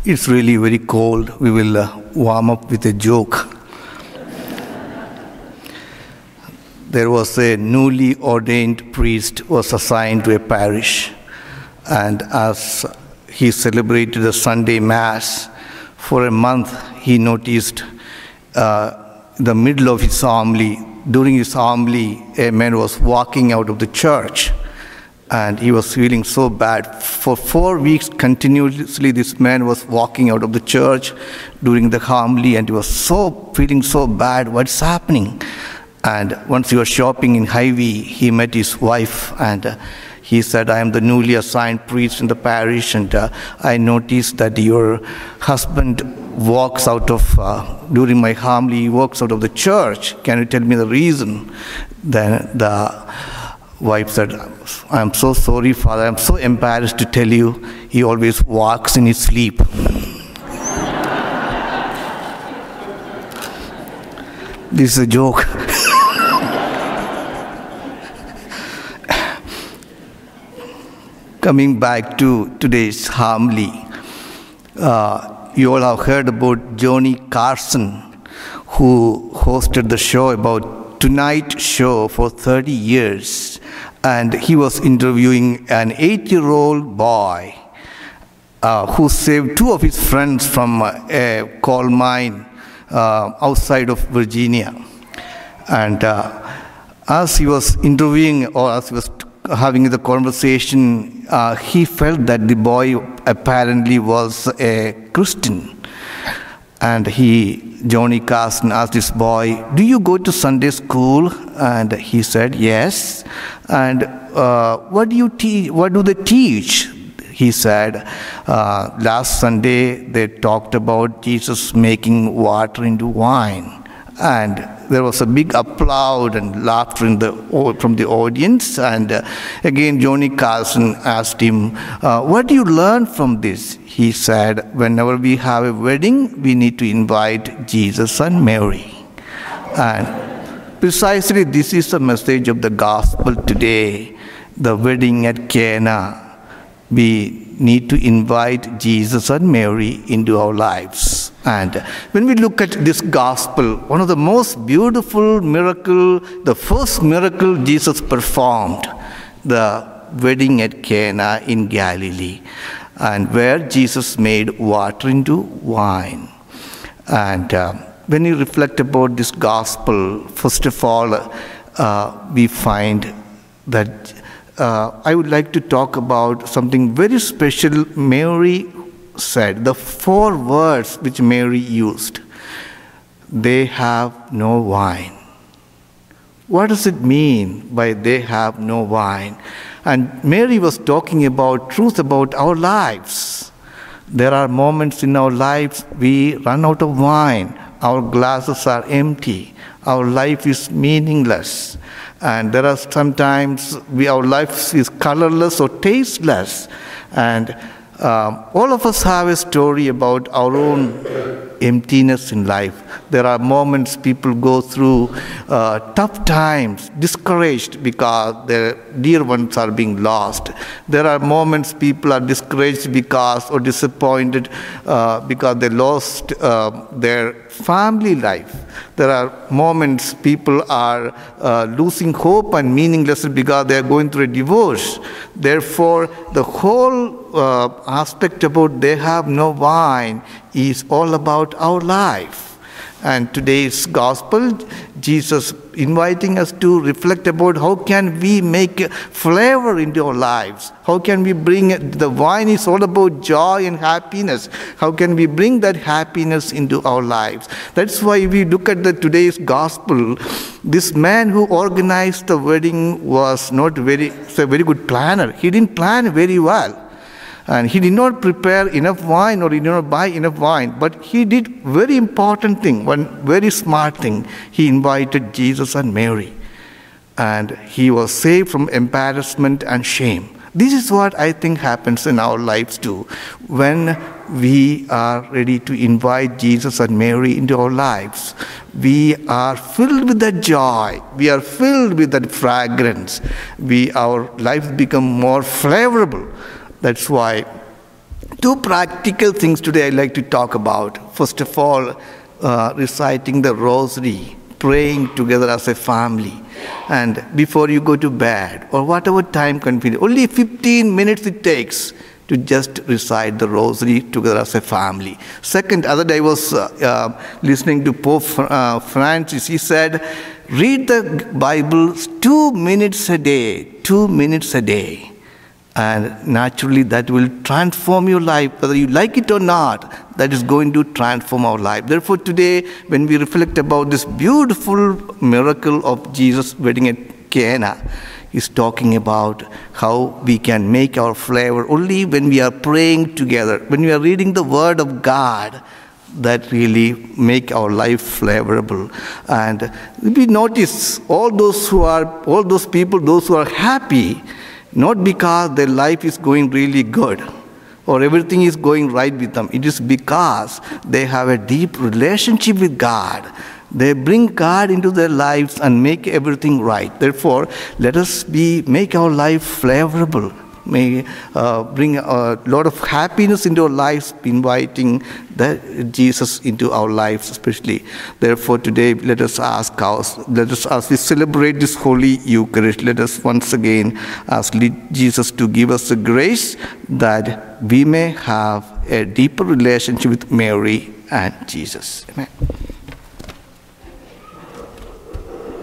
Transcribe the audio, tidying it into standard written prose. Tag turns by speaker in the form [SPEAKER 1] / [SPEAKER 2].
[SPEAKER 1] It's really very cold. We will warm up with a joke. There was a newly ordained priest was assigned to a parish, and as he celebrated the Sunday Mass, for a month he noticed the middle of his homily, during his homily, a man was walking out of the church, and he was feeling so bad. For 4 weeks continuously, this man was walking out of the church during the homily, and he was feeling so bad. What's happening? And once he was shopping in Hy-Vee, he met his wife, and he said, I am the newly assigned priest in the parish, and I noticed that your husband walks out of, during my homily, he walks out of the church. Can you tell me the reason? Then the wife said, I'm so sorry, Father. I'm so embarrassed to tell you. He always walks in his sleep. This is a joke. Coming back to today's homily, you all have heard about Johnny Carson, who hosted the show about Tonight Show for 30 years. And he was interviewing an 8-year-old boy who saved 2 of his friends from a coal mine outside of Virginia. And as he was interviewing, or as he was having the conversation, he felt that the boy apparently was a Christian. And Johnny Carson asked this boy, do you go to Sunday school? And he said, yes. And what do they teach? He said, last Sunday they talked about Jesus making water into wine. And there was a big applause and laughter from the audience. And again, Johnny Carson asked him, what do you learn from this? He said, whenever we have a wedding, we need to invite Jesus and Mary. And precisely this is the message of the gospel today, the wedding at Cana. We need to invite Jesus and Mary into our lives. And when we look at this gospel, one of the most beautiful miracle, the first miracle Jesus performed, the wedding at Cana in Galilee, and where Jesus made water into wine. And when you reflect about this gospel, first of all, we find that I would like to talk about something very special Mary said, the 4 words which Mary used. They have no wine. What does it mean by they have no wine? And Mary was talking about truth about our lives. There are moments in our lives we run out of wine. Our glasses are empty. Our life is meaningless. And there are sometimes our life is colorless or tasteless. And all of us have a story about our own emptiness in life. There are moments people go through tough times, discouraged because their dear ones are being lost. There are moments people are discouraged or disappointed because they lost their family life. There are moments people are losing hope and meaningless because they are going through a divorce. Therefore, the whole aspect about they have no wine is all about our life. And today's gospel, Jesus inviting us to reflect about how can we make flavor into our lives. How can we bring, the wine is all about joy and happiness. How can we bring that happiness into our lives? That's why we look at today's gospel. This man who organized the wedding was a very good planner. He didn't plan very well. And he did not prepare enough wine, or he did not buy enough wine. But he did very important thing, one very smart thing. He invited Jesus and Mary. And he was saved from embarrassment and shame. This is what I think happens in our lives too. When we are ready to invite Jesus and Mary into our lives, we are filled with that joy. We are filled with that fragrance. Our lives become more flavorable. That's why Two practical things today I'd like to talk about. First of all, reciting the rosary, praying together as a family. And before you go to bed, or whatever time convenient, only 15 minutes it takes to just recite the rosary together as a family. Second, other day I was listening to Pope Francis. He said, read the Bible 2 minutes a day, 2 minutes a day. And naturally that will transform your life, whether you like it or not, that is going to transform our life. Therefore today, when we reflect about this beautiful miracle of Jesus' wedding at Cana, he's talking about how we can make our flavor only when we are praying together, when we are reading the Word of God, that really make our life flavorable. And we notice all those people, those who are happy, not because their life is going really good or everything is going right with them. It is because they have a deep relationship with God. They bring God into their lives and make everything right. Therefore, let us make our life flavorable. May bring a lot of happiness into our lives, inviting Jesus into our lives especially. Therefore today let us ask, as we celebrate this Holy Eucharist, let us once again ask Jesus to give us the grace that we may have a deeper relationship with Mary and Jesus. Amen.